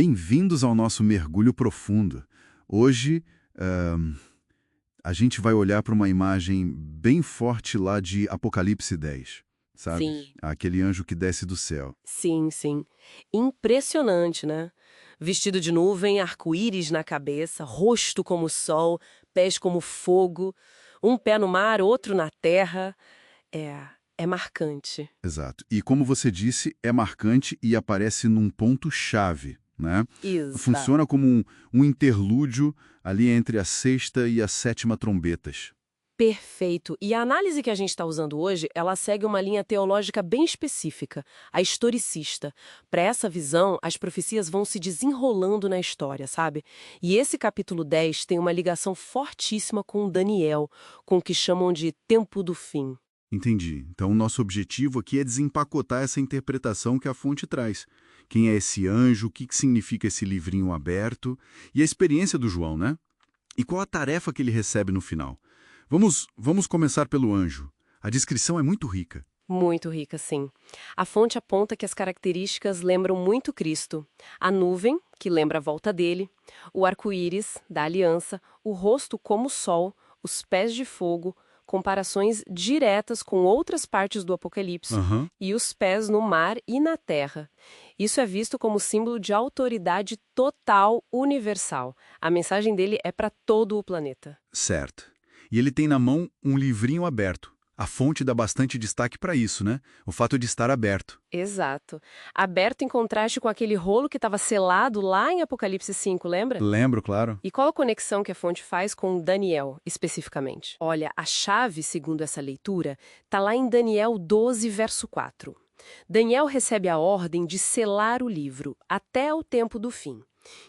Bem-vindos ao nosso mergulho profundo. Hoje, a gente vai olhar para uma imagem bem forte lá de Apocalipse 10, sabe? Sim, Aquele anjo que desce do céu. sim, sim. Impressionante, né? Vestido de nuvem, arco-íris na cabeça, rosto como o sol, pés como fogo, um pé no mar, outro na terra. É marcante. Exato. E como você disse, é marcante e aparece num ponto-chave, né? Exato. Funciona como um interlúdio ali entre a sexta e a sétima trombetas. Perfeito. E a análise que a gente está usando hoje, ela segue uma linha teológica bem específica, a historicista. Para essa visão, as profecias vão se desenrolando na história, sabe? E esse capítulo 10 tem uma ligação fortíssima com Daniel, com o que chamam de tempo do fim. Entendi. Então, o nosso objetivo aqui é desempacotar essa interpretação que a fonte traz. Quem é esse anjo, o que significa esse livrinho aberto e a experiência do João, né? E qual a tarefa que ele recebe no final? Vamos começar pelo anjo. A descrição é muito rica. Muito rica, sim. A fonte aponta que as características lembram muito Cristo. A nuvem, que lembra a volta dele, o arco-íris, da aliança, o rosto como o sol, os pés de fogo, comparações diretas com outras partes do Apocalipse, Aham. e os pés no mar e na terra. Isso é visto como símbolo de autoridade total, universal. A mensagem dele é para todo o planeta. Certo. E ele tem na mão um livrinho aberto. A fonte dá bastante destaque para isso, né? O fato de estar aberto. Exato. Aberto em contraste com aquele rolo que estava selado lá em Apocalipse 5, lembra? Lembro, claro. E qual a conexão que a fonte faz com Daniel, especificamente? Olha, a chave, segundo essa leitura, está lá em Daniel 12, verso 4. Daniel recebe a ordem de selar o livro até o tempo do fim.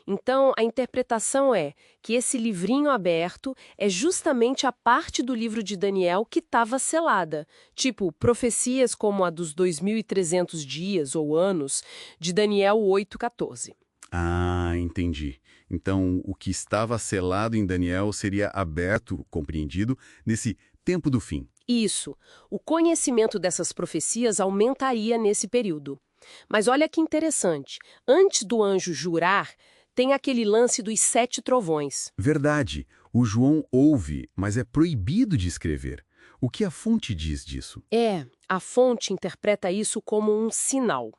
Então, a interpretação é que esse livrinho aberto é justamente a parte do livro de Daniel que estava selada, tipo profecias como a dos 2.300 dias ou anos de Daniel 8,14. Ah, entendi. Então, o que estava selado em Daniel seria aberto, compreendido, nesse tempo do fim. Isso, o conhecimento dessas profecias aumentaria nesse período. Mas olha que interessante, antes do anjo jurar, tem aquele lance dos 7 trovões. Verdade. O João ouve, mas é proibido de escrever. O que a fonte diz disso? A fonte interpreta isso como um sinal.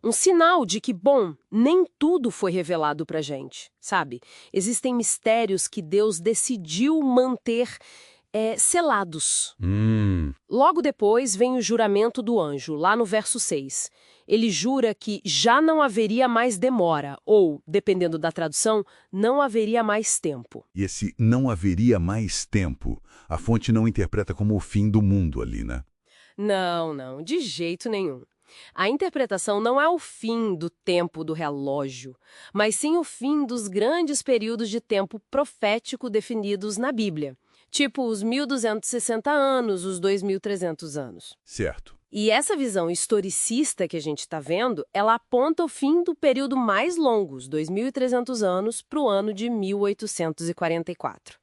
Um sinal de que, bom, nem tudo foi revelado pra gente, sabe? Existem mistérios que Deus decidiu manter selados. Logo depois vem o juramento do anjo, lá no verso 6. Ele jura que já não haveria mais demora, ou, dependendo da tradução, não haveria mais tempo. E esse não haveria mais tempo, a fonte não interpreta como o fim do mundo ali, né? Não, não, de jeito nenhum. A interpretação não é o fim do tempo do relógio, mas sim o fim dos grandes períodos de tempo profético definidos na Bíblia, tipo os 1.260 anos, os 2.300 anos. Certo. E essa visão historicista que a gente está vendo, ela aponta o fim do período mais longo, os 2.300 anos, para o ano de 1844.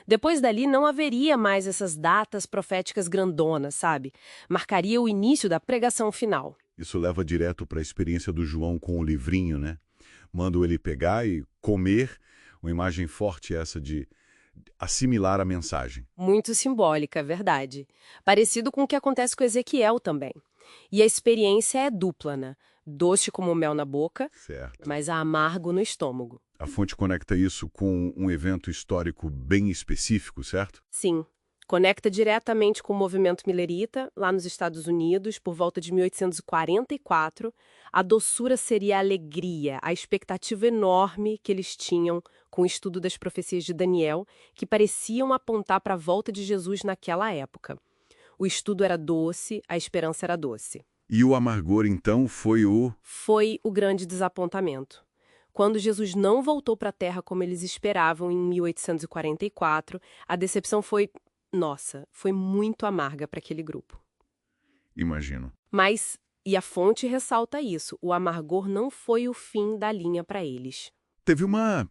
Depois dali não haveria mais essas datas proféticas grandonas, sabe? Marcaria o início da pregação final. Isso leva direto para a experiência do João com o livrinho, né? Mando ele pegar e comer, uma imagem forte essa de assimilar a mensagem. Muito simbólica, é verdade. Parecido com o que acontece com Ezequiel também. E a experiência é dupla, né? Doce como mel na boca, Certo. mas amargo no estômago. A fonte conecta isso com um evento histórico bem específico, certo? Sim, conecta diretamente com o movimento milerita, lá nos Estados Unidos, por volta de 1844. A doçura seria a alegria, a expectativa enorme que eles tinham com o estudo das profecias de Daniel, que pareciam apontar para a volta de Jesus naquela época. O estudo era doce, a esperança era doce. E o amargor, então, foi Foi o grande desapontamento. Quando Jesus não voltou para a Terra como eles esperavam em 1844, a decepção foi, nossa, foi muito amarga para aquele grupo. Imagino. Mas, e a fonte ressalta isso, o amargor não foi o fim da linha para eles. Teve uma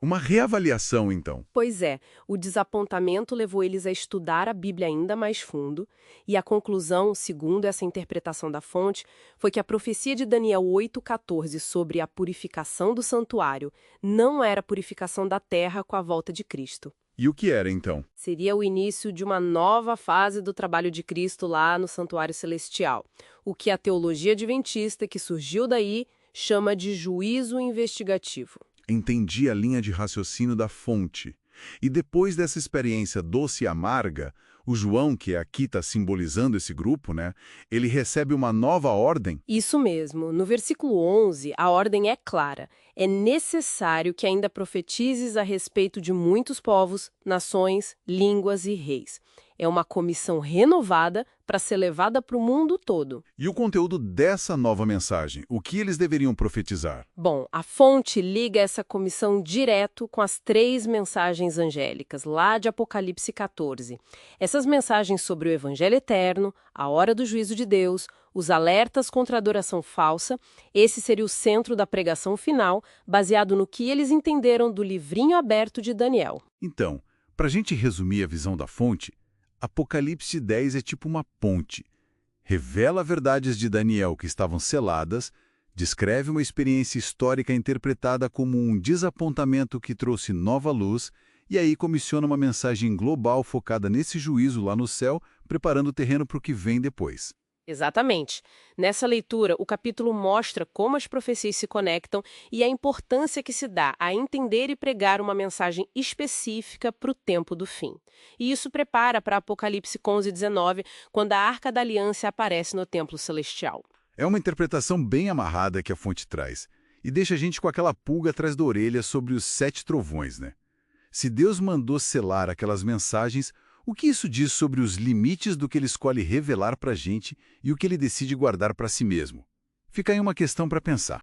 Uma reavaliação, então. Pois é, o desapontamento levou eles a estudar a Bíblia ainda mais fundo, e a conclusão, segundo essa interpretação da fonte, foi que a profecia de Daniel 8,14 sobre a purificação do santuário não era a purificação da terra com a volta de Cristo. E o que era, então? Seria o início de uma nova fase do trabalho de Cristo lá no santuário celestial, o que a teologia adventista, que surgiu daí, chama de juízo investigativo. Entendi a linha de raciocínio da fonte. E depois dessa experiência doce e amarga, o João, que aqui está simbolizando esse grupo, né? Ele recebe uma nova ordem. Isso mesmo. No versículo 11, a ordem é clara. É necessário que ainda profetizes a respeito de muitos povos, nações, línguas e reis. É uma comissão renovada para ser levada para o mundo todo. E o conteúdo dessa nova mensagem? O que eles deveriam profetizar? Bom, a fonte liga essa comissão direto com as 3 mensagens angélicas, lá de Apocalipse 14. Essas mensagens sobre o Evangelho Eterno, a hora do juízo de Deus, os alertas contra a adoração falsa, esse seria o centro da pregação final, baseado no que eles entenderam do livrinho aberto de Daniel. Então, para a gente resumir a visão da fonte, Apocalipse 10 é tipo uma ponte. Revela verdades de Daniel que estavam seladas, descreve uma experiência histórica interpretada como um desapontamento que trouxe nova luz, e aí comissiona uma mensagem global focada nesse juízo lá no céu, preparando o terreno para o que vem depois. Exatamente. Nessa leitura, o capítulo mostra como as profecias se conectam e a importância que se dá a entender e pregar uma mensagem específica para o tempo do fim. E isso prepara para Apocalipse 11:19, quando a Arca da Aliança aparece no Templo Celestial. É uma interpretação bem amarrada que a fonte traz, e deixa a gente com aquela pulga atrás da orelha sobre os 7 trovões, né? Se Deus mandou selar aquelas mensagens, o que isso diz sobre os limites do que ele escolhe revelar para a gente e o que ele decide guardar para si mesmo? Fica aí uma questão para pensar.